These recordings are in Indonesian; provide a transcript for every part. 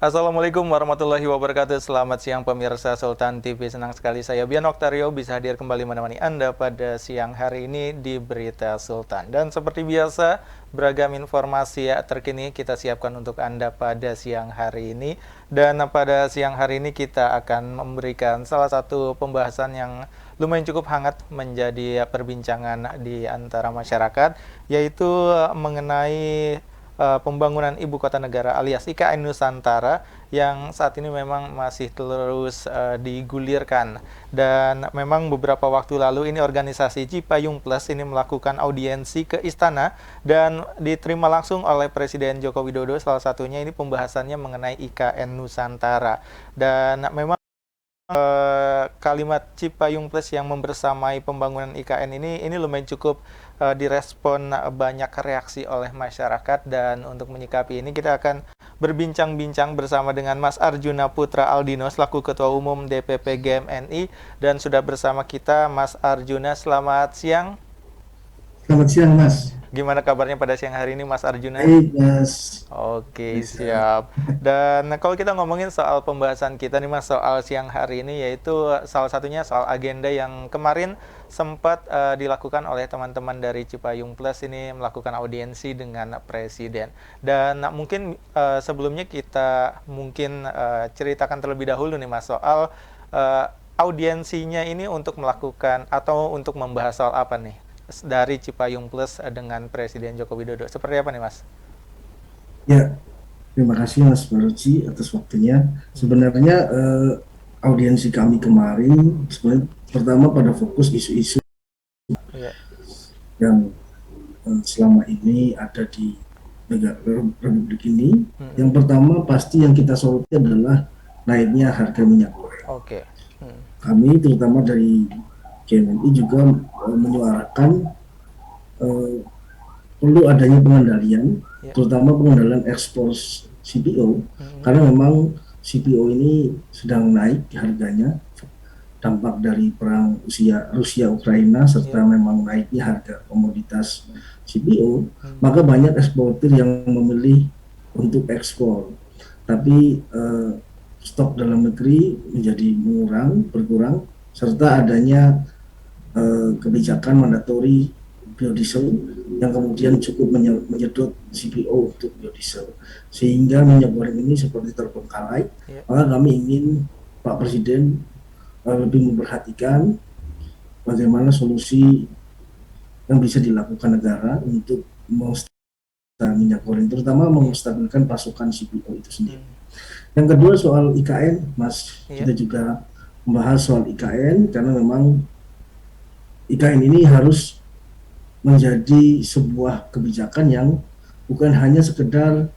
Assalamualaikum warahmatullahi wabarakatuh. Selamat siang pemirsa Sultan TV. Senang sekali saya Bian Oktario bisa hadir kembali menemani Anda pada siang hari ini di Berita Sultan. Dan seperti biasa, beragam informasi terkini kita siapkan untuk Anda pada siang hari ini. Dan pada siang hari ini kita akan memberikan salah satu pembahasan yang lumayan cukup hangat menjadi perbincangan di antara masyarakat, yaitu mengenai pembangunan ibu kota negara alias IKN Nusantara yang saat ini memang masih terus digulirkan. Dan memang beberapa waktu lalu ini organisasi Cipayung Plus ini melakukan audiensi ke istana dan diterima langsung oleh Presiden Joko Widodo. Salah satunya ini pembahasannya mengenai IKN Nusantara. Dan memang kalimat Cipayung Plus yang membersamai pembangunan IKN ini lumayan cukup direspon banyak reaksi oleh masyarakat. Dan untuk menyikapi ini kita akan berbincang-bincang bersama dengan Mas Arjuna Putra Aldino selaku Ketua Umum DPP GMNI, dan sudah bersama kita Mas Arjuna. Selamat siang. Selamat siang, Mas. Gimana kabarnya pada siang hari ini Mas Arjuna? Baik, Mas. Oke, Bisa. siap. Dan kalau kita ngomongin soal pembahasan kita nih Mas, soal siang hari ini, yaitu salah satunya soal agenda yang kemarin sempat dilakukan oleh teman-teman dari Cipayung Plus ini melakukan audiensi dengan Presiden. Dan mungkin sebelumnya kita mungkin ceritakan terlebih dahulu nih Mas soal audiensinya ini untuk melakukan atau untuk membahas soal apa nih dari Cipayung Plus dengan Presiden Joko Widodo. Seperti apa nih Mas? Ya, terima kasih Mas Baruci atas waktunya. Sebenarnya audiensi kami kemarin sebenarnya pertama pada fokus isu-isu Iya. yang selama ini ada di negara Republik ini. Yang pertama pasti yang kita soroti adalah naiknya harga minyak goreng. Oke. Kami terutama dari GMNI juga menyuarakan eh, perlu adanya pengendalian, Ya. terutama pengendalian ekspor CPO, karena memang CPO ini sedang naik harganya, dampak dari perang Rusia Ukraina serta Ya. memang naiknya harga komoditas CPO, maka banyak eksportir yang memilih untuk ekspor, tapi stok dalam negeri menjadi berkurang, serta adanya kebijakan mandatori biodiesel yang kemudian cukup menyedot CPO untuk biodiesel, sehingga minyak goreng ini seperti terbengkalai. Ya. Maka kami ingin Pak Presiden lebih memperhatikan bagaimana solusi yang bisa dilakukan negara untuk menstabilkan minyak goreng, terutama menstabilkan pasokan CPO itu sendiri. Yang kedua soal IKN, Mas, Ya. kita juga membahas soal IKN karena memang IKN ini harus menjadi sebuah kebijakan yang bukan hanya sekedar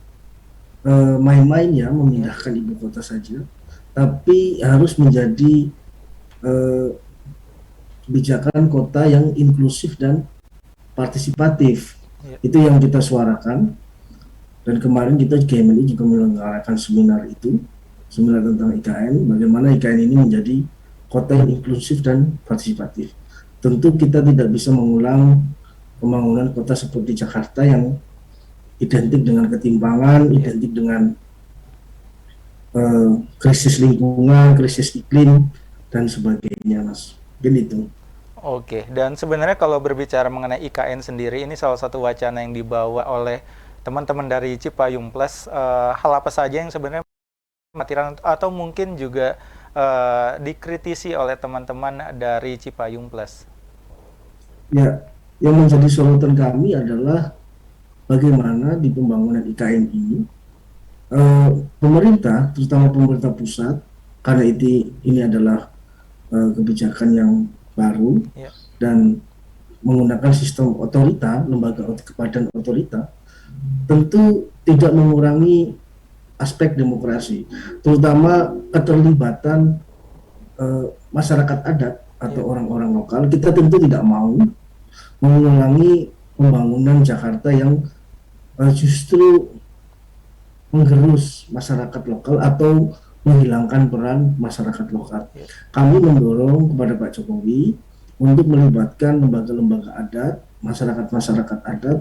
main-main ya memindahkan ibu kota saja, tapi harus menjadi kebijakan kota yang inklusif dan partisipatif. Ya. Itu yang kita suarakan. Dan kemarin kita GMNI juga menyelenggarakan seminar tentang IKN, bagaimana IKN ini menjadi kota yang inklusif dan partisipatif. Tentu kita tidak bisa mengulang pembangunan kota seperti Jakarta yang identik dengan ketimpangan, identik dengan krisis lingkungan, krisis iklim, dan sebagainya, Mas. Mungkin itu. Oke, dan sebenarnya kalau berbicara mengenai IKN sendiri, ini salah satu wacana yang dibawa oleh teman-teman dari Cipayung Plus. Hal apa saja yang sebenarnya matiran atau mungkin juga dikritisi oleh teman-teman dari Cipayung Plus? Ya, yang menjadi sorotan kami adalah bagaimana di pembangunan IKN ini pemerintah, terutama pemerintah pusat, karena ini adalah kebijakan yang baru Ya. dan menggunakan sistem otorita, lembaga kepadan otorita, tentu tidak mengurangi aspek demokrasi, terutama keterlibatan masyarakat adat atau orang-orang lokal. Kita tentu tidak mau mengulangi pembangunan Jakarta yang justru menggerus masyarakat lokal atau menghilangkan peran masyarakat lokal. Kami mendorong kepada Pak Jokowi untuk melibatkan lembaga-lembaga adat, masyarakat-masyarakat adat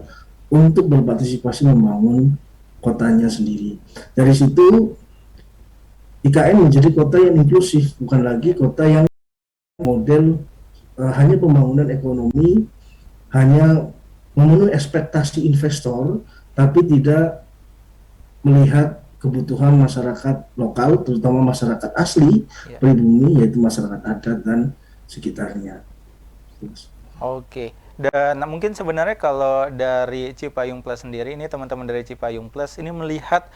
untuk berpartisipasi membangun kotanya sendiri. Dari situ IKN menjadi kota yang inklusif, bukan lagi kota yang model hanya pembangunan ekonomi, hanya memenuhi ekspektasi investor, tapi tidak melihat kebutuhan masyarakat lokal, terutama masyarakat asli pribumi, yaitu masyarakat adat dan sekitarnya. Oke, dan mungkin sebenarnya kalau dari Cipayung Plus sendiri, ini teman-teman dari Cipayung Plus ini melihat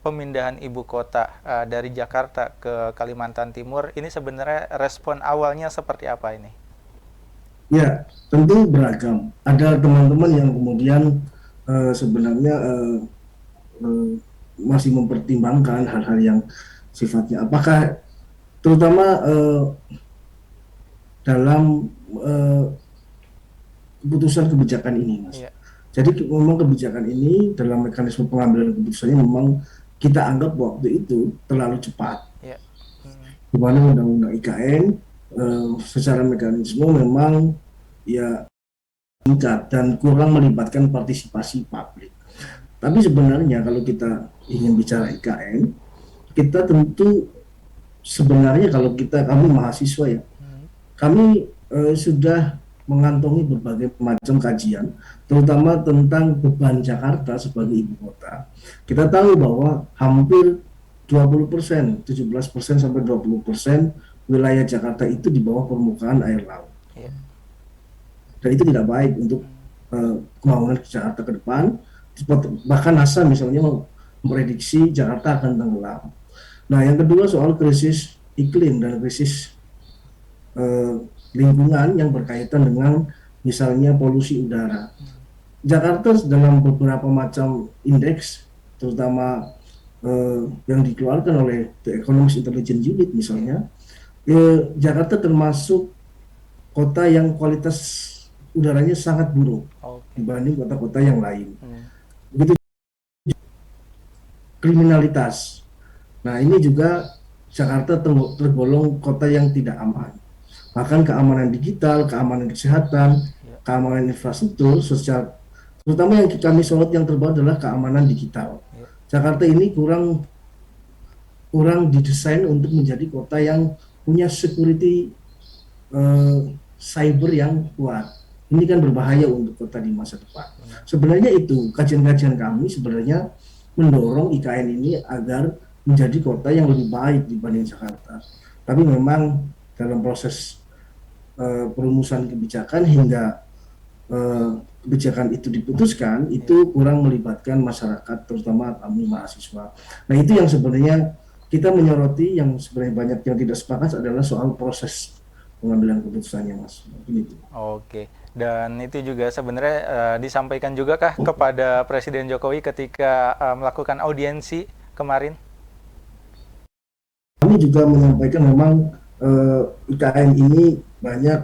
pemindahan ibu kota dari Jakarta ke Kalimantan Timur, ini sebenarnya respon awalnya seperti apa ini? Ya, tentu beragam. Ada teman-teman yang kemudian sebenarnya masih mempertimbangkan hal-hal yang sifatnya apakah terutama dalam keputusan kebijakan ini, Mas. Yeah. Jadi memang kebijakan ini dalam mekanisme pengambilan keputusannya memang kita anggap waktu itu terlalu cepat. Yeah. Di mana undang-undang IKN secara mekanisme memang ya singkat dan kurang melibatkan partisipasi publik. Tapi sebenarnya kalau kita ingin bicara IKN, kita tentu sebenarnya kalau kami mahasiswa ya, kami sudah mengantongi berbagai macam kajian, terutama tentang beban Jakarta sebagai ibu kota. Kita tahu bahwa hampir 20%, 17% sampai 20% wilayah Jakarta itu di bawah permukaan air laut. Yeah. Dan itu tidak baik untuk pembangunan Jakarta ke depan. Bahkan NASA misalnya memprediksi Jakarta akan tenggelam. Nah, yang kedua soal krisis iklim dan krisis lingkungan yang berkaitan dengan misalnya polusi udara. Jakarta dalam beberapa macam indeks, terutama yang dikeluarkan oleh The Economist Intelligence Unit misalnya, Jakarta termasuk kota yang kualitas udaranya sangat buruk dibanding kota-kota yang lain. Begitu kriminalitas. Nah, ini juga Jakarta tergolong kota yang tidak aman. Bahkan keamanan digital, keamanan kesehatan, keamanan infrastruktur, terutama yang kami sorot yang terbaru adalah keamanan digital. Jakarta ini kurang didesain untuk menjadi kota yang punya security cyber yang kuat. Ini kan berbahaya untuk kota di masa depan. Sebenarnya itu kajian-kajian kami sebenarnya mendorong IKN ini agar menjadi kota yang lebih baik dibanding Jakarta. Tapi memang dalam proses perumusan kebijakan hingga kebijakan itu diputuskan, itu kurang melibatkan masyarakat, terutama kami mahasiswa. Nah, itu yang sebenarnya kita menyoroti, yang sebenarnya banyak yang tidak sepakat adalah soal proses pengambilan keputusannya, Mas. Begitu. Oke, dan itu juga sebenarnya disampaikan juga kah kepada Presiden Jokowi ketika melakukan audiensi kemarin? Kami juga menyampaikan memang IKN ini banyak,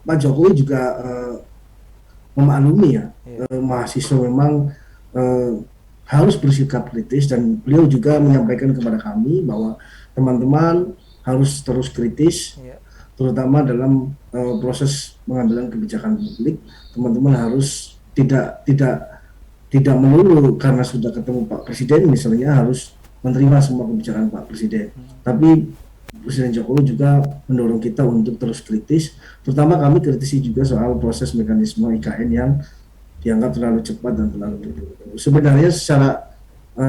Pak Jokowi juga memaklumi ya, mahasiswa memang harus bersikap kritis, dan beliau juga menyampaikan kepada kami bahwa teman-teman harus terus kritis, terutama dalam proses pengambilan kebijakan publik. Teman-teman harus tidak melulu karena sudah ketemu Pak Presiden misalnya harus menerima semua kebijakan Pak Presiden, tapi Presiden Jokowi juga mendorong kita untuk terus kritis, terutama kami kritisi juga soal proses mekanisme IKN yang dianggap terlalu cepat dan terlalu buru-buru. Sebenarnya secara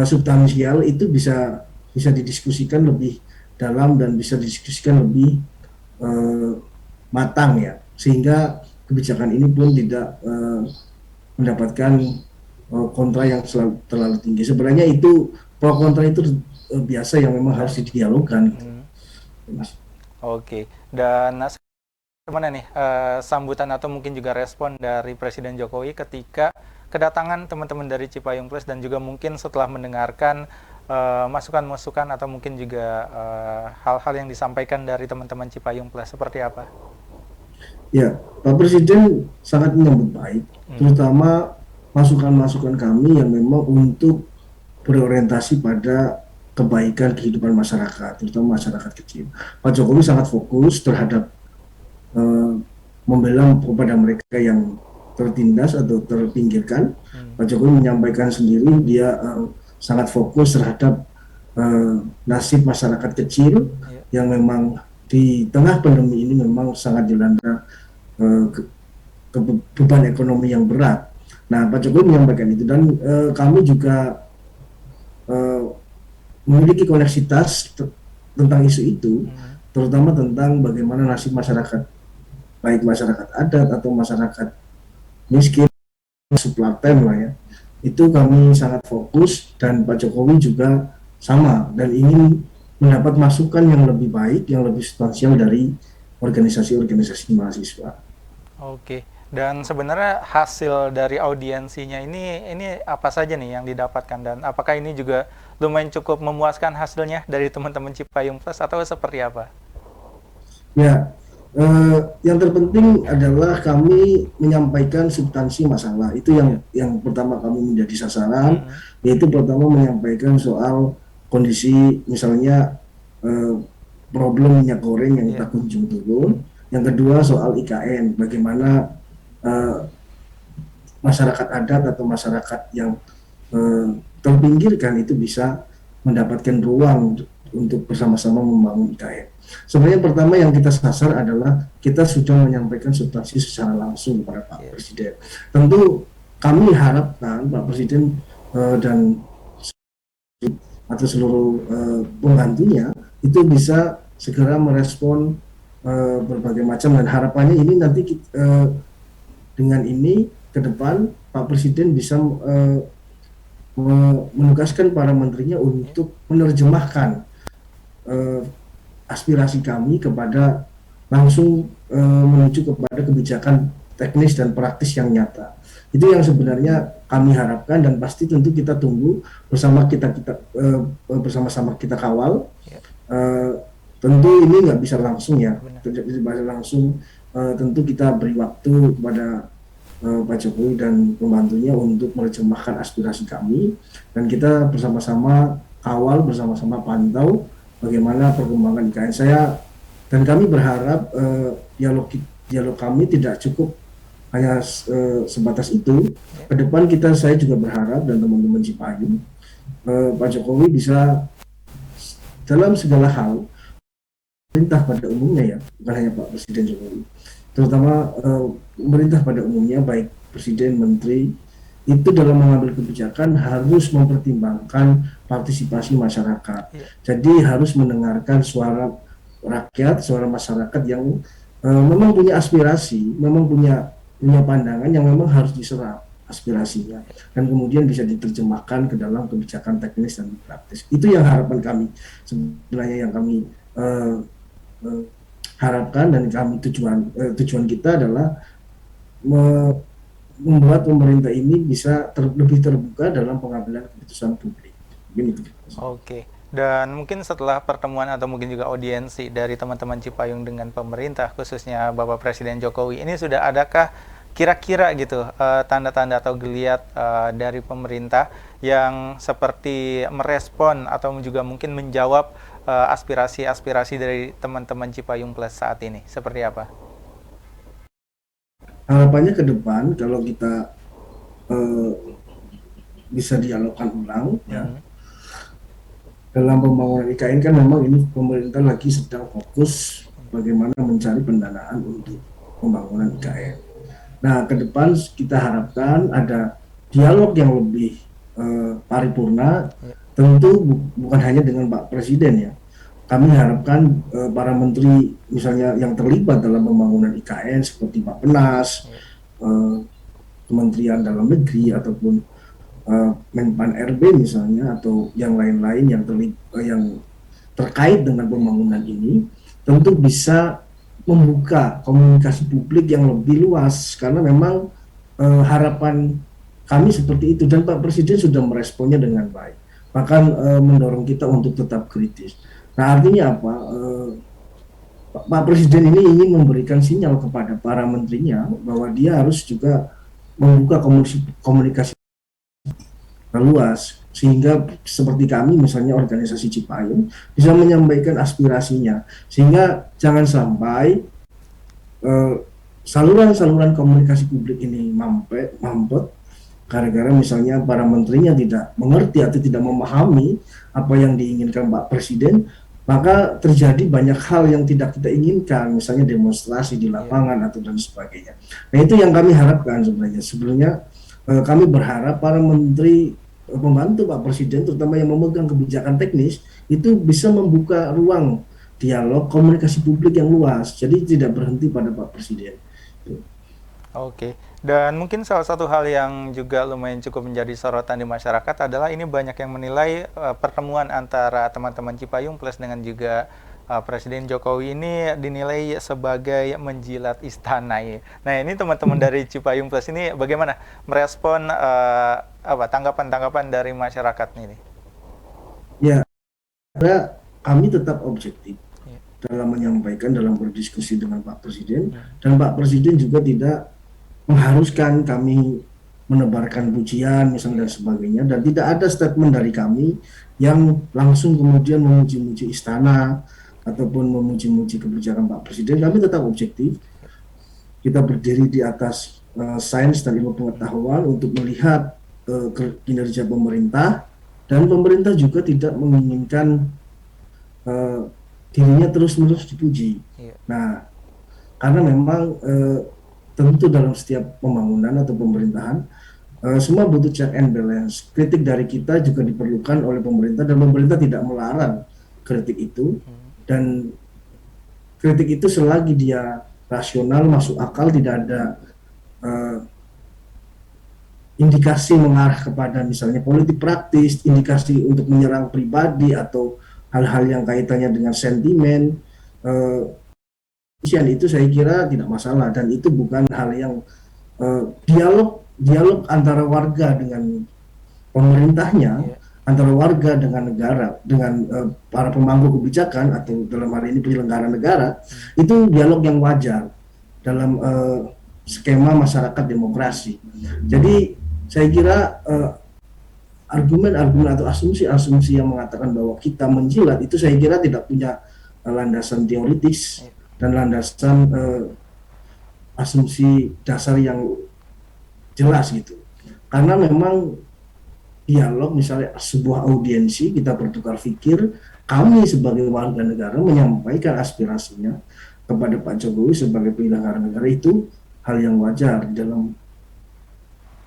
substansial itu bisa didiskusikan lebih dalam dan bisa didiskusikan lebih matang ya, sehingga kebijakan ini pun tidak mendapatkan kontra yang terlalu tinggi. Sebenarnya itu pro kontra itu biasa yang memang harus didialogkan. Oke, dan gimana nih sambutan atau mungkin juga respon dari Presiden Jokowi ketika kedatangan teman-teman dari Cipayung Plus, dan juga mungkin setelah mendengarkan masukan-masukan atau mungkin juga hal-hal yang disampaikan dari teman-teman Cipayung Plus, seperti apa? Ya, Pak Presiden sangat menyambut baik, terutama masukan-masukan kami yang memang untuk berorientasi pada kebaikan kehidupan masyarakat, terutama masyarakat kecil. Pak Jokowi sangat fokus terhadap membela kepada mereka yang tertindas atau terpinggirkan. Pak Jokowi menyampaikan sendiri dia sangat fokus terhadap nasib masyarakat kecil Ya. yang memang di tengah pandemi ini memang sangat dilanda eh, ke, beban ekonomi yang berat. Nah, Pak Jokowi menyampaikan itu dan kami juga eh, memiliki koneksitas tentang isu itu, terutama tentang bagaimana nasib masyarakat, baik masyarakat adat atau masyarakat miskin, suplaten lah ya. Itu kami sangat fokus dan Pak Jokowi juga sama dan ingin mendapat masukan yang lebih baik, yang lebih substansial dari organisasi-organisasi mahasiswa. Oke. Dan sebenarnya hasil dari audiensinya ini apa saja nih yang didapatkan, dan apakah ini juga lumayan cukup memuaskan hasilnya dari teman-teman Cipayung Plus atau seperti apa? Ya, yang terpenting adalah kami menyampaikan substansi masalah. Itu Ya. yang pertama kami menjadi sasaran, Mm-mm. yaitu pertama menyampaikan soal kondisi misalnya eh, problem minyak goreng yang Ya. tak kunjung turun. Yang kedua soal IKN, bagaimana eh, masyarakat adat atau masyarakat yang eh, terpinggirkan itu bisa mendapatkan ruang untuk bersama-sama membangun IKN. Sebenarnya pertama yang kita sasar adalah kita sudah menyampaikan substansi secara langsung kepada Pak Ya. Presiden. Tentu kami harapkan Pak Presiden dan atau seluruh pembantunya itu bisa segera merespon berbagai macam dan harapannya ini nanti dengan ini ke depan Pak Presiden bisa menugaskan para menterinya untuk menerjemahkan uh, aspirasi kami kepada langsung menuju kepada kebijakan teknis dan praktis yang nyata. Itu yang sebenarnya kami harapkan dan pasti tentu kita tunggu bersama bersama-sama kita kawal. Ya. Tentu ini nggak bisa langsung ya, Benar. tidak bisa langsung. Tentu kita beri waktu kepada Pak Jokowi dan pembantunya untuk menerjemahkan aspirasi kami dan kita bersama-sama kawal, bersama-sama pantau bagaimana perkembangan IKN. Saya dan kami berharap dialog kami tidak cukup hanya sebatas itu. Ke depan saya juga berharap dan teman-teman Cipayung Pak Jokowi bisa dalam segala hal, pemerintah pada umumnya ya, bukan hanya Pak Presiden Jokowi, terutama pemerintah pada umumnya, baik presiden, menteri, itu dalam mengambil kebijakan harus mempertimbangkan partisipasi masyarakat. Ya. Jadi harus mendengarkan suara rakyat, suara masyarakat yang memang punya aspirasi, memang punya pandangan yang memang harus diserap aspirasinya dan kemudian bisa diterjemahkan ke dalam kebijakan teknis dan praktis. Itu yang harapan kami sebenarnya, yang kami harapkan dan kami tujuan kita adalah membuat pemerintah ini bisa lebih terbuka dalam pengambilan keputusan publik. Begini. Oke. Dan mungkin setelah pertemuan atau mungkin juga audiensi dari teman-teman Cipayung dengan pemerintah, khususnya Bapak Presiden Jokowi, ini sudah adakah kira-kira gitu tanda-tanda atau geliat dari pemerintah yang seperti merespon atau juga mungkin menjawab aspirasi-aspirasi dari teman-teman Cipayung Plus saat ini? Seperti apa? Harapannya ke depan kalau kita bisa dialogkan ulang ya. Dalam pembangunan IKN kan memang ini pemerintah lagi sedang fokus bagaimana mencari pendanaan untuk pembangunan IKN. Nah, ke depan kita harapkan ada dialog yang lebih paripurna, tentu bukan hanya dengan Pak Presiden ya. Kami harapkan para menteri misalnya yang terlibat dalam pembangunan IKN seperti Pak Penas, Kementerian Dalam Negeri ataupun Menpan RB misalnya atau yang lain-lain yang terkait dengan pembangunan ini tentu bisa membuka komunikasi publik yang lebih luas karena memang harapan kami seperti itu dan Pak Presiden sudah meresponnya dengan baik, bahkan mendorong kita untuk tetap kritis. Nah, artinya apa? Pak Presiden ini ingin memberikan sinyal kepada para menterinya bahwa dia harus juga membuka komunikasi luas sehingga seperti kami misalnya organisasi Cipayung bisa menyampaikan aspirasinya sehingga jangan sampai saluran-saluran komunikasi publik ini mampet Gara-gara misalnya para menterinya tidak mengerti atau tidak memahami apa yang diinginkan Pak Presiden, maka terjadi banyak hal yang tidak kita inginkan, misalnya demonstrasi di Iya. lapangan atau dan sebagainya. Nah itu yang kami harapkan sebenarnya. Sebelumnya kami berharap para menteri pembantu Pak Presiden, terutama yang memegang kebijakan teknis, itu bisa membuka ruang dialog komunikasi publik yang luas. Jadi tidak berhenti pada Pak Presiden. Oke, dan mungkin salah satu hal yang juga lumayan cukup menjadi sorotan di masyarakat adalah ini banyak yang menilai pertemuan antara teman-teman Cipayung Plus dengan juga Presiden Jokowi ini dinilai sebagai menjilat istana ya. Nah ini teman-teman dari Cipayung Plus ini bagaimana merespon apa tanggapan-tanggapan dari masyarakat ini? Ya, karena kami tetap objektif Ya. dalam menyampaikan, dalam berdiskusi dengan Pak Presiden, dan Pak Presiden juga tidak mengharuskan kami menebarkan pujian misalnya dan sebagainya, dan tidak ada statement dari kami yang langsung kemudian memuji-muji istana ataupun memuji-muji kebijakan Pak Presiden. Kami tetap objektif, kita berdiri di atas sains dan ilmu pengetahuan untuk melihat kinerja pemerintah, dan pemerintah juga tidak menginginkan uh, dirinya terus-menerus dipuji. Iya. Nah, karena memang tentu dalam setiap pembangunan atau pemerintahan semua butuh check and balance. Kritik dari kita juga diperlukan oleh pemerintah, dan pemerintah tidak melarang kritik itu, dan kritik itu selagi dia rasional, masuk akal, tidak ada uh, indikasi mengarah kepada misalnya politik praktis, indikasi untuk menyerang pribadi atau hal-hal yang kaitannya dengan sentimen, itu saya kira tidak masalah, dan itu bukan hal yang dialog antara warga dengan pemerintahnya, Iya. antara warga dengan negara, dengan para pemangku kebijakan atau dalam hal ini penyelenggara negara, itu dialog yang wajar dalam skema masyarakat demokrasi. Jadi saya kira argumen-argumen atau asumsi-asumsi yang mengatakan bahwa kita menjilat itu saya kira tidak punya landasan teoritis dan landasan asumsi dasar yang jelas gitu. Karena memang dialog, misalnya sebuah audiensi, kita bertukar pikir, kami sebagai warga negara menyampaikan aspirasinya kepada Pak Jokowi sebagai penyelenggara negara, itu hal yang wajar di dalam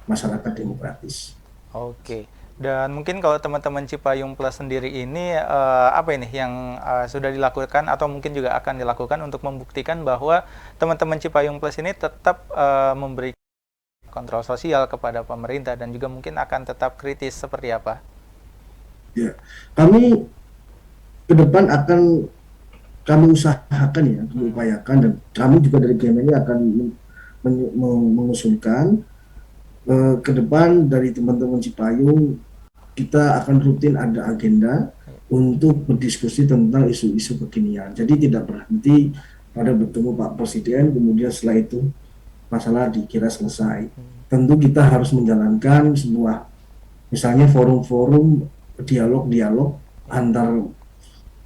masyarakat demokratis. Oke. Dan mungkin kalau teman-teman Cipayung Plus sendiri ini apa ini yang sudah dilakukan atau mungkin juga akan dilakukan untuk membuktikan bahwa teman-teman Cipayung Plus ini tetap memberi kontrol sosial kepada pemerintah dan juga mungkin akan tetap kritis seperti apa? Ya, kami ke depan akan kami usahakan ya, kami upayakan, dan kami juga dari GMNI akan mengusulkan ke depan dari teman-teman Cipayung, kita akan rutin ada agenda untuk berdiskusi tentang isu-isu kekinian. Jadi tidak berhenti pada bertemu Pak Presiden, kemudian setelah itu masalah dikira selesai. Tentu kita harus menjalankan sebuah, misalnya forum-forum dialog-dialog antar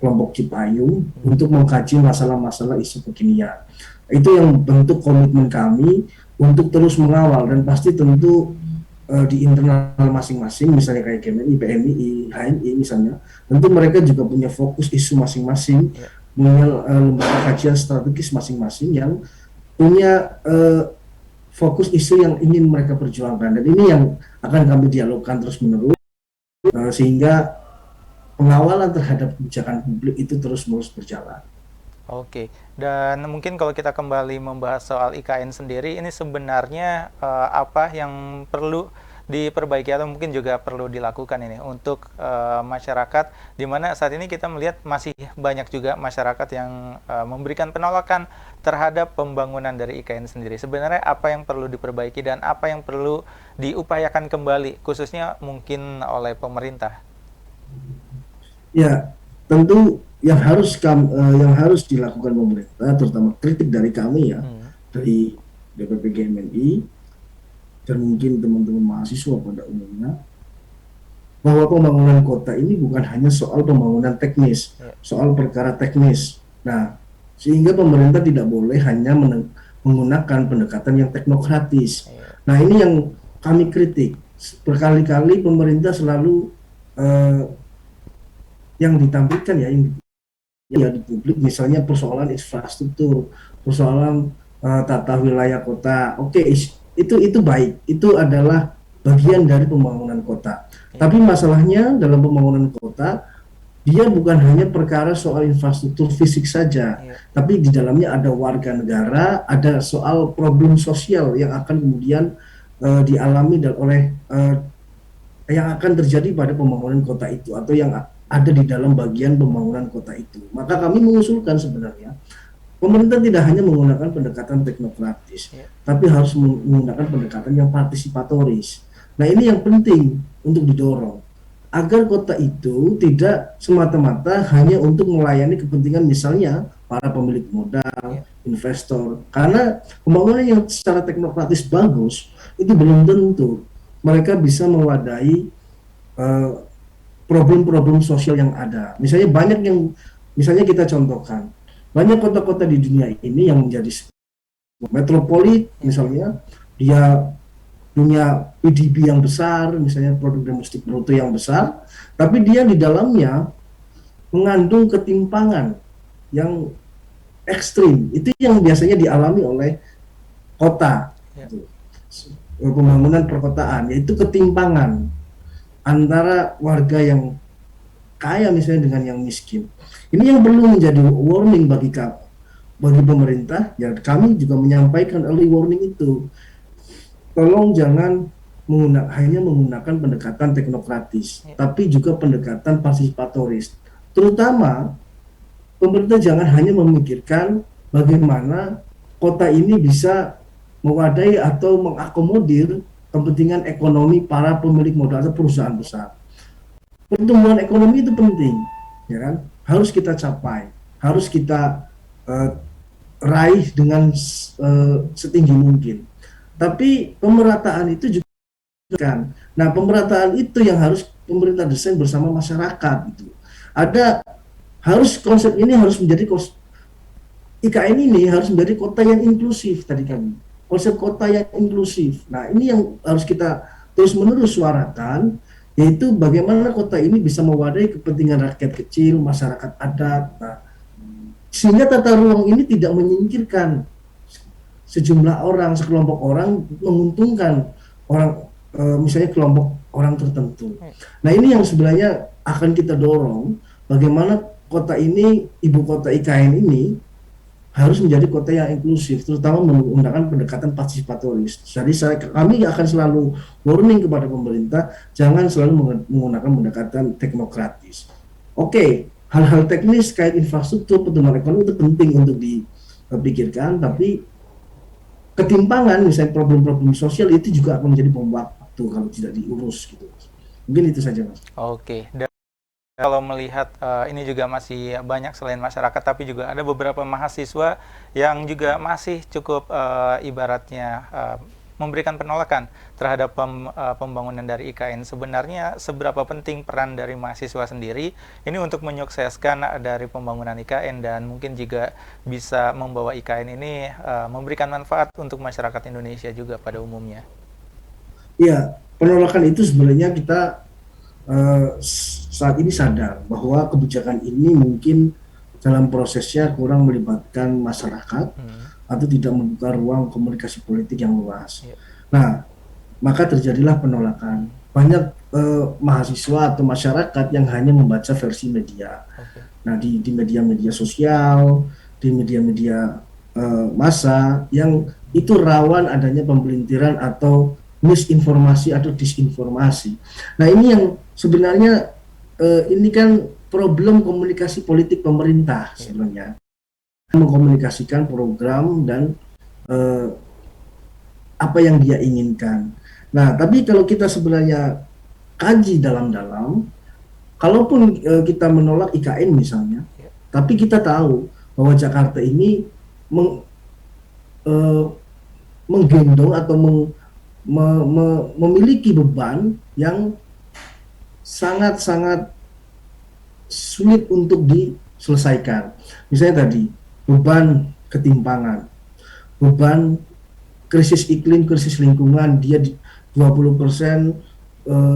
kelompok Cipayung untuk mengkaji masalah-masalah isu kekinian. Itu yang bentuk komitmen kami untuk terus mengawal, dan pasti tentu di internal masing-masing, misalnya kayak GMNI, PMII, HMI misalnya, tentu mereka juga punya fokus isu masing-masing, punya lembaga kajian strategis masing-masing yang punya fokus isu yang ingin mereka perjuangkan, dan ini yang akan kami dialogkan terus-menerus sehingga pengawalan terhadap kebijakan publik itu terus-menerus berjalan. Oke, dan mungkin kalau kita kembali membahas soal IKN sendiri, ini sebenarnya apa yang perlu diperbaiki atau mungkin juga perlu dilakukan ini untuk masyarakat, di mana saat ini kita melihat masih banyak juga masyarakat yang memberikan penolakan terhadap pembangunan dari IKN sendiri. Sebenarnya apa yang perlu diperbaiki dan apa yang perlu diupayakan kembali, khususnya mungkin oleh pemerintah? Ya, tentu yang harus dilakukan pemerintah, terutama kritik dari kami ya, dari DPP GMNI dan mungkin teman-teman mahasiswa pada umumnya, bahwa pembangunan kota ini bukan hanya soal pembangunan teknis, soal perkara teknis. Nah, sehingga pemerintah tidak boleh hanya menggunakan pendekatan yang teknokratis. Nah, ini yang kami kritik. Berkali-kali pemerintah selalu eh, yang ditampilkan ya di publik, misalnya persoalan infrastruktur, persoalan tata wilayah kota. Oke, itu baik, itu adalah bagian dari pembangunan kota. Tapi masalahnya dalam pembangunan kota, dia bukan hanya perkara soal infrastruktur fisik saja, tapi di dalamnya ada warga negara, ada soal problem sosial yang akan kemudian dialami oleh yang akan terjadi pada pembangunan kota itu, atau yang ada di dalam bagian pembangunan kota itu. Maka kami mengusulkan sebenarnya pemerintah tidak hanya menggunakan pendekatan teknokratis, tapi harus menggunakan pendekatan yang partisipatoris. Nah, ini yang penting untuk didorong agar kota itu tidak semata-mata hanya untuk melayani kepentingan misalnya para pemilik modal, investor. Karena pembangunan yang secara teknokratis bagus itu belum tentu mereka bisa mewadahi problem-problem sosial yang ada. Misalnya kita contohkan, banyak kota-kota di dunia ini yang menjadi metropolit, misalnya dia punya PDB yang besar, misalnya produk domestik bruto yang besar, tapi dia di dalamnya mengandung ketimpangan yang ekstrim. Itu yang biasanya dialami oleh kota, pembangunan perkotaan, yaitu ketimpangan antara warga yang kaya misalnya dengan yang miskin. Ini yang perlu menjadi warning bagi pemerintah. Ya, kami juga menyampaikan early warning itu. Tolong jangan hanya menggunakan pendekatan teknokratis, tapi juga pendekatan partisipatoris. Terutama pemerintah jangan hanya memikirkan bagaimana kota ini bisa mewadahi atau mengakomodir kepentingan ekonomi para pemilik modal atau perusahaan besar. Pertumbuhan ekonomi itu penting, ya kan? Harus kita capai, harus kita raih dengan setinggi mungkin. Tapi pemerataan itu juga kan. Nah, pemerataan itu yang harus pemerintah desain bersama masyarakat gitu. Konsep ini harus menjadi IKN ini harus menjadi kota yang inklusif tadi kami. Konsep kota yang inklusif. Nah, ini yang harus kita terus-menerus suarakan, yaitu bagaimana kota ini bisa mewadahi kepentingan rakyat kecil, masyarakat adat. Nah, sehingga tata ruang ini tidak menyingkirkan sejumlah orang, sekelompok orang, menguntungkan misalnya kelompok orang tertentu. Nah, ini yang sebenarnya akan kita dorong, bagaimana kota ini, ibu kota IKN ini harus menjadi kota yang inklusif, terutama menggunakan pendekatan partisipatoris. Jadi kami akan selalu warning kepada pemerintah, jangan selalu menggunakan pendekatan teknokratis. Oke, hal-hal teknis kait infrastruktur, pertumbuhan ekonomi itu penting untuk dipikirkan, tapi ketimpangan, misalnya problem-problem sosial itu juga akan menjadi bom waktu kalau tidak diurus gitu. Mungkin itu saja, Mas. Oke. Dan kalau melihat ini juga masih banyak selain masyarakat, tapi juga ada beberapa mahasiswa yang juga masih cukup ibaratnya memberikan penolakan terhadap pembangunan dari IKN. Sebenarnya seberapa penting peran dari mahasiswa sendiri ini untuk menyukseskan dari pembangunan IKN, dan mungkin juga bisa membawa IKN ini memberikan manfaat untuk masyarakat Indonesia juga pada umumnya. Iya, penolakan itu sebenarnya kita saat ini sadar bahwa kebijakan ini mungkin dalam prosesnya kurang melibatkan masyarakat atau tidak membuka ruang komunikasi politik yang luas. Nah, maka terjadilah penolakan. Banyak mahasiswa atau masyarakat yang hanya membaca versi media. Nah, di media-media sosial, di media-media massa yang itu rawan adanya pembelintiran atau misinformasi atau disinformasi. Nah, ini yang sebenarnya ini kan problem komunikasi politik pemerintah sebenarnya, mengkomunikasikan program dan apa yang dia inginkan. Nah, tapi kalau kita sebenarnya kaji dalam-dalam, kalaupun kita menolak IKN misalnya, tapi kita tahu bahwa Jakarta ini menggendong atau memiliki beban yang sangat-sangat sulit untuk diselesaikan. Misalnya tadi, beban ketimpangan, beban krisis iklim, krisis lingkungan, dia 20%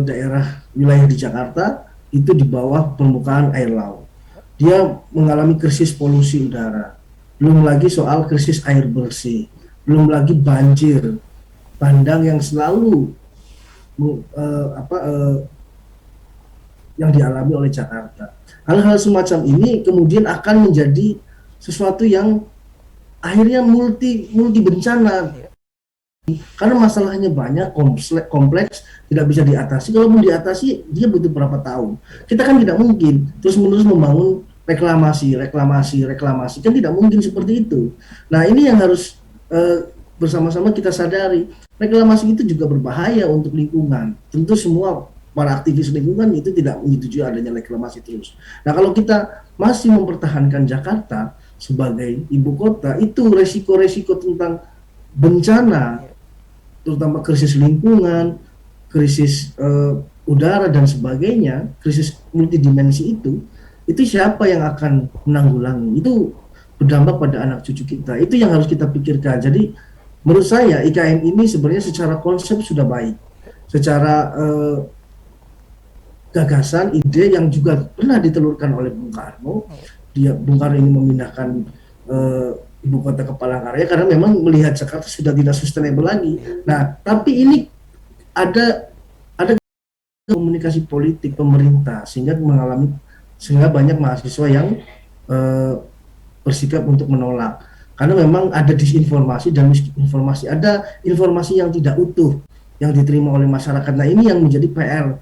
daerah wilayah di Jakarta itu di bawah permukaan air laut. Dia mengalami krisis polusi udara. Belum lagi soal krisis air bersih. Belum lagi banjir bandang yang selalu yang dialami oleh Jakarta. Hal-hal semacam ini kemudian akan menjadi sesuatu yang akhirnya multi bencana. Karena masalahnya banyak, kompleks, tidak bisa diatasi. Kalau mau diatasi, dia butuh berapa tahun. Kita kan tidak mungkin terus-menerus membangun reklamasi, kan tidak mungkin seperti itu. Nah, ini yang harus bersama-sama kita sadari. Reklamasi itu juga berbahaya untuk lingkungan. Tentu semua para aktivis lingkungan itu tidak menyetujui adanya reklamasi terus. Nah, kalau kita masih mempertahankan Jakarta sebagai ibu kota, itu resiko-resiko tentang bencana, terutama krisis lingkungan, krisis udara dan sebagainya, krisis multidimensi itu siapa yang akan menanggulangi? Itu berdampak pada anak cucu kita. Itu yang harus kita pikirkan. Jadi menurut saya IKN ini sebenarnya secara konsep sudah baik, secara gagasan, ide yang juga pernah ditelurkan oleh Bung Karno. Bung Karno ini memindahkan ibu kota ke Palangkaraya karena memang melihat Jakarta sudah tidak sustainable lagi. Nah, tapi ini ada komunikasi politik pemerintah sehingga banyak mahasiswa yang bersikap untuk menolak. Karena memang ada disinformasi dan misinformasi, ada informasi yang tidak utuh yang diterima oleh masyarakat. Nah, ini yang menjadi PR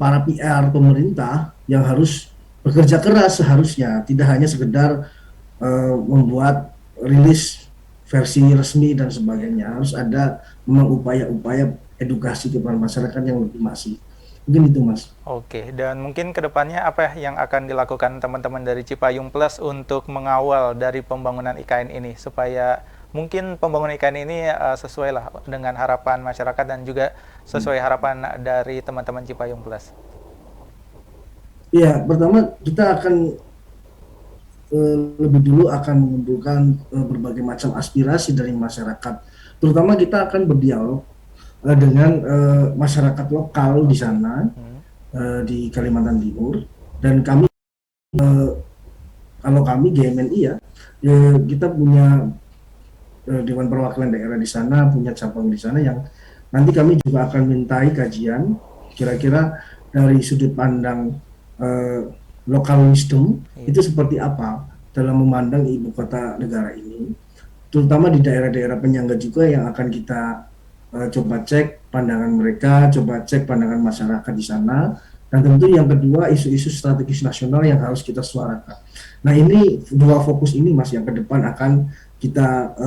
para PR pemerintah yang harus bekerja keras seharusnya, tidak hanya sekedar membuat rilis versi resmi dan sebagainya. Harus ada memang upaya-upaya edukasi kepada masyarakat yang lebih masif. Mungkin itu, Mas. Oke, dan mungkin kedepannya apa yang akan dilakukan teman-teman dari Cipayung Plus untuk mengawal dari pembangunan IKN ini supaya mungkin pembangunan IKN ini sesuai lah dengan harapan masyarakat dan juga sesuai harapan dari teman-teman Cipayung Plus? Iya, pertama kita akan lebih dulu akan mengumpulkan berbagai macam aspirasi dari masyarakat. Terutama kita akan berdialog dengan masyarakat lokal di sana, di Kalimantan Timur, dan kami kalau kami GMNI kita punya Dewan Perwakilan Daerah di sana, punya cabang di sana yang nanti kami juga akan mintai kajian kira-kira dari sudut pandang local wisdom itu seperti apa dalam memandang ibu kota negara ini, terutama di daerah-daerah penyangga juga yang akan kita coba cek pandangan mereka, coba cek pandangan masyarakat di sana, dan tentu yang kedua isu-isu strategis nasional yang harus kita suarakan. Nah, ini dua fokus ini Mas yang ke depan akan kita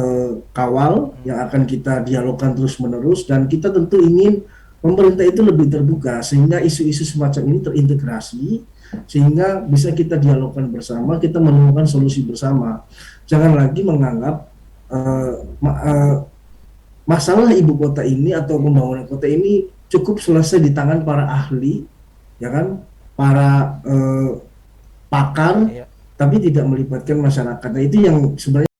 kawal, yang akan kita dialogkan terus-menerus, dan kita tentu ingin pemerintah itu lebih terbuka sehingga isu-isu semacam ini terintegrasi sehingga bisa kita dialogkan bersama, kita menemukan solusi bersama. Jangan lagi menganggap masalah ibu kota ini atau pembangunan kota ini cukup selesai di tangan para ahli, ya kan, para pakar, tapi tidak melibatkan masyarakat. Nah, itu yang sebenarnya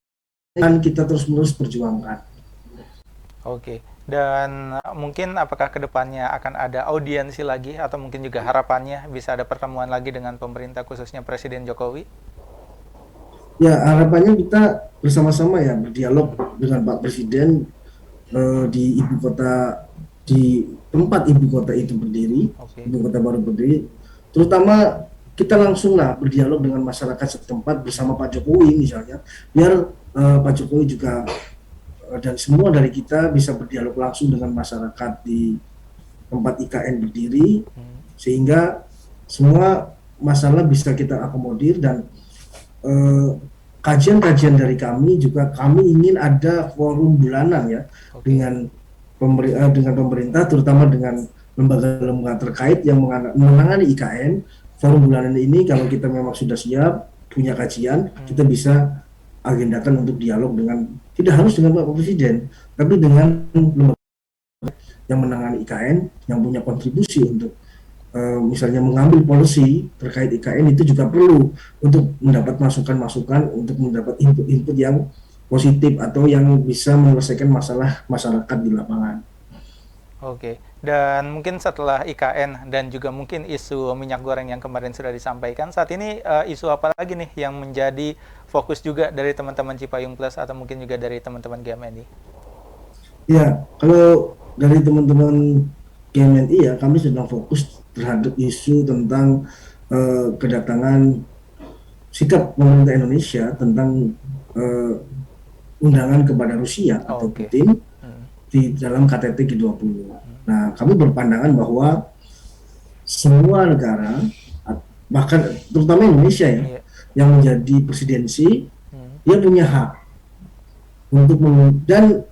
akan kita terus-menerus perjuangkan. Oke. Dan mungkin apakah kedepannya akan ada audiensi lagi atau mungkin juga harapannya bisa ada pertemuan lagi dengan pemerintah khususnya Presiden Jokowi? Ya, harapannya kita bersama-sama ya berdialog dengan Pak Presiden di ibu kota, di tempat ibu kota itu berdiri, ibu kota baru berdiri. Terutama kita langsung lah berdialog dengan masyarakat setempat bersama Pak Jokowi misalnya, biar Pak Jokowi juga dan semua dari kita bisa berdialog langsung dengan masyarakat di tempat IKN berdiri, sehingga semua masalah bisa kita akomodir. Dan kajian-kajian dari kami juga, kami ingin ada forum bulanan ya, dengan pemerintah, terutama dengan lembaga-lembaga terkait yang menangani IKN. Forum bulanan ini kalau kita memang sudah siap punya kajian, kita bisa agendakan untuk dialog dengan, tidak harus dengan Pak Presiden, tapi dengan lembaga yang menangani IKN, yang punya kontribusi untuk misalnya mengambil policy terkait IKN. Itu juga perlu untuk mendapat masukan-masukan, untuk mendapat input-input yang positif atau yang bisa menyelesaikan masalah masyarakat di lapangan. Oke, dan mungkin setelah IKN dan juga mungkin isu minyak goreng yang kemarin sudah disampaikan, saat ini isu apa lagi nih yang menjadi fokus juga dari teman-teman Cipayung Plus atau mungkin juga dari teman-teman GMNI? Ya, kalau dari teman-teman GMNI ya, kami sedang fokus terhadap isu tentang kedatangan sikap pemerintah Indonesia tentang eh, undangan kepada Rusia atau Oke. Putin Hmm. di dalam KTT G20. Nah, kami berpandangan bahwa semua negara, bahkan terutama Indonesia ya, Iya. yang menjadi presidensi, Hmm. dia punya hak untuk dan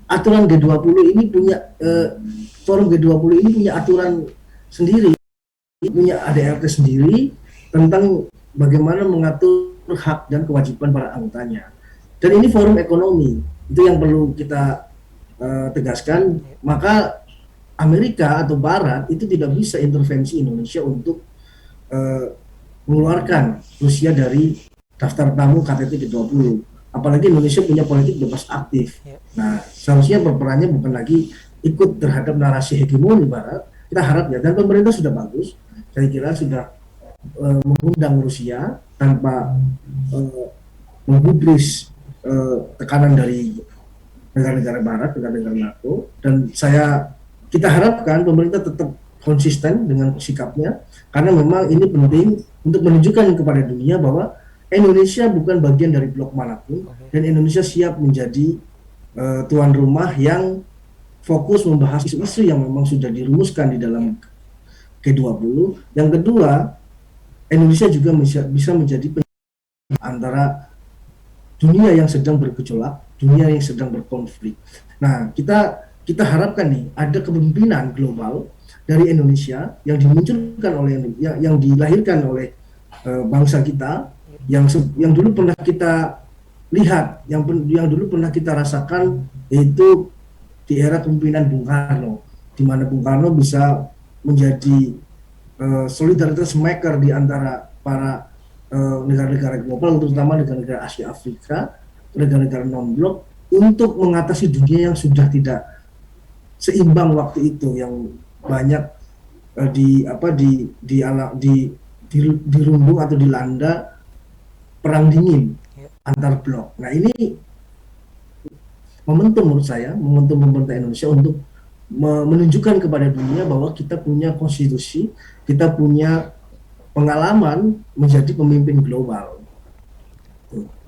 aturan G20 ini punya forum G20 ini punya aturan sendiri, punya ADRT sendiri tentang bagaimana mengatur hak dan kewajiban para anggotanya. Dan ini forum ekonomi, itu yang perlu kita tegaskan. Iya. Maka Amerika atau Barat itu tidak bisa intervensi Indonesia untuk eh, mengeluarkan Rusia dari daftar tamu KTT G20. Apalagi Indonesia punya politik bebas aktif. Iya. Nah, seharusnya berperannya bukan lagi ikut terhadap narasi hegemoni Barat. Kita harap ya, dan pemerintah sudah bagus. Saya kira sudah mengundang Rusia tanpa menggubris tekanan dari negara-negara Barat, negara-negara NATO, dan kita harapkan pemerintah tetap konsisten dengan sikapnya, karena memang ini penting untuk menunjukkan kepada dunia bahwa Indonesia bukan bagian dari blok manapun, Oke. dan Indonesia siap menjadi tuan rumah yang fokus membahas isu-isu yang memang sudah dirumuskan di Iya. dalam G20. Yang kedua, Indonesia juga bisa menjadi antara dunia yang sedang bergejolak, dunia yang sedang berkonflik. Nah, kita harapkan nih ada kepemimpinan global dari Indonesia yang dimunculkan oleh yang dilahirkan oleh bangsa kita, yang dulu pernah kita lihat, yang dulu pernah kita rasakan, yaitu di era kepemimpinan Bung Karno, di mana Bung Karno bisa menjadi solidaritas maker di antara para negara-negara global, terutama negara-negara Asia Afrika, negara-negara non-blok, untuk mengatasi dunia yang sudah tidak seimbang waktu itu, yang banyak dirumbung atau dilanda perang dingin Iya. antar blok. Nah, ini momentum menurut saya, momentum pemerintah Indonesia untuk menunjukkan kepada dunia bahwa kita punya konstitusi, kita punya pengalaman menjadi pemimpin global.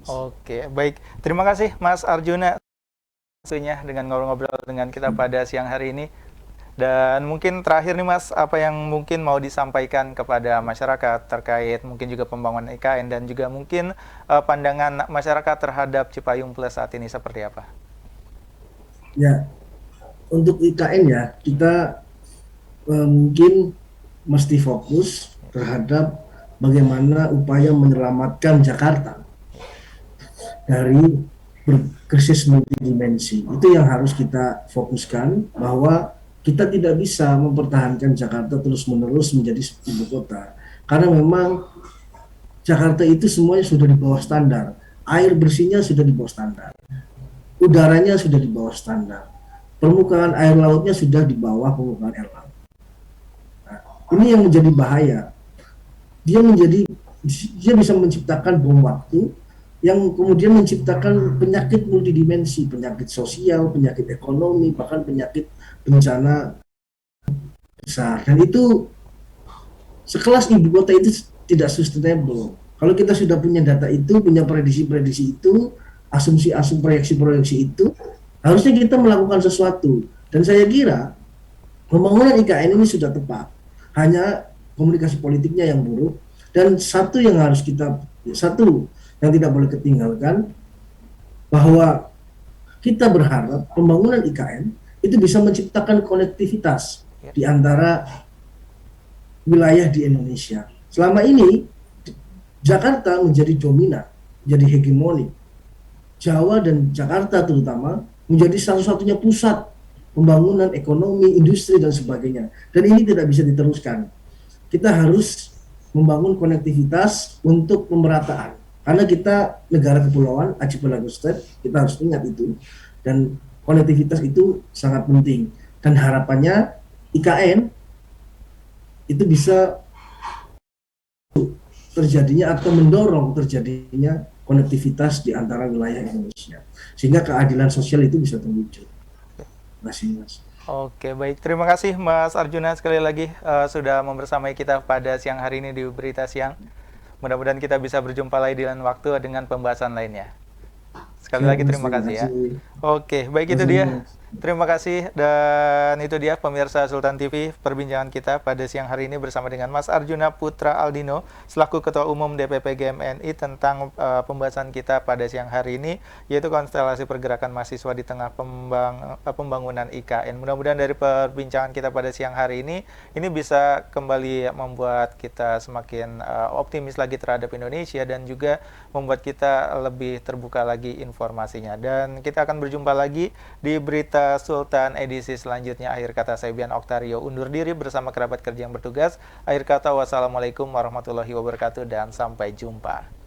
Oke, baik. Terima kasih Mas Arjuna waktunya dengan ngobrol-ngobrol dengan kita pada siang hari ini. Dan mungkin terakhir nih Mas, apa yang mungkin mau disampaikan kepada masyarakat terkait mungkin juga pembangunan IKN dan juga mungkin pandangan masyarakat terhadap Cipayung Plus saat ini seperti apa? Ya, untuk IKN ya, kita mungkin mesti fokus terhadap bagaimana upaya menyelamatkan Jakarta dari krisis multidimensi. Itu yang harus kita fokuskan, bahwa kita tidak bisa mempertahankan Jakarta terus-menerus menjadi ibu kota. Karena memang Jakarta itu semuanya sudah di bawah standar. Air bersihnya sudah di bawah standar. Udaranya sudah di bawah standar. Permukaan air lautnya sudah di bawah permukaan air laut. Nah, ini yang menjadi bahaya. Dia bisa menciptakan bom waktu yang kemudian menciptakan penyakit multidimensi, penyakit sosial, penyakit ekonomi, bahkan penyakit bencana besar. Dan itu sekelas ibu kota itu tidak sustainable. Kalau kita sudah punya data itu, punya prediksi-prediksi itu, asumsi-asumsi proyeksi-proyeksi itu, harusnya kita melakukan sesuatu. Dan saya kira pembangunan IKN ini sudah tepat. Hanya komunikasi politiknya yang buruk. Dan satu yang tidak boleh ketinggalkan, bahwa kita berharap pembangunan IKN itu bisa menciptakan konektivitas di antara wilayah di Indonesia. Selama ini Jakarta menjadi dominan, menjadi hegemoni. Jawa dan Jakarta terutama menjadi satu-satunya pusat pembangunan ekonomi, industri, dan sebagainya. Dan ini tidak bisa diteruskan. Kita harus membangun konektivitas untuk pemerataan. Karena kita negara kepulauan, Archipelago State, kita harus ingat itu. Dan konektivitas itu sangat penting. dan harapannya IKN itu bisa terjadinya atau mendorong terjadinya konektivitas di antara wilayah Indonesia sehingga keadilan sosial itu bisa terwujud. Terima kasih, Mas. Oke, baik. Terima kasih Mas Arjuna sekali lagi sudah membersamai kita pada siang hari ini di Berita Siang. Mudah-mudahan kita bisa berjumpa lagi di lain waktu dengan pembahasan lainnya. Sekali Siap, lagi Mas. terima Terima kasih ya. kasih. Oke, baik itu Terima kasih, dia. Mas. Terima kasih dan itu dia pemirsa Sultan TV perbincangan kita pada siang hari ini bersama dengan Mas Arjuna Putra Aldino selaku Ketua Umum DPP GMNI tentang pembahasan kita pada siang hari ini yaitu konstelasi pergerakan mahasiswa di tengah pembangunan IKN. Mudah-mudahan dari perbincangan kita pada siang hari ini bisa kembali membuat kita semakin optimis lagi terhadap Indonesia dan juga membuat kita lebih terbuka lagi informasinya. Dan kita akan berjumpa lagi di Berita Sultan edisi selanjutnya. Akhir kata saya Bian Oktario undur diri bersama kerabat kerja yang bertugas. Akhir kata wassalamualaikum warahmatullahi wabarakatuh dan sampai jumpa.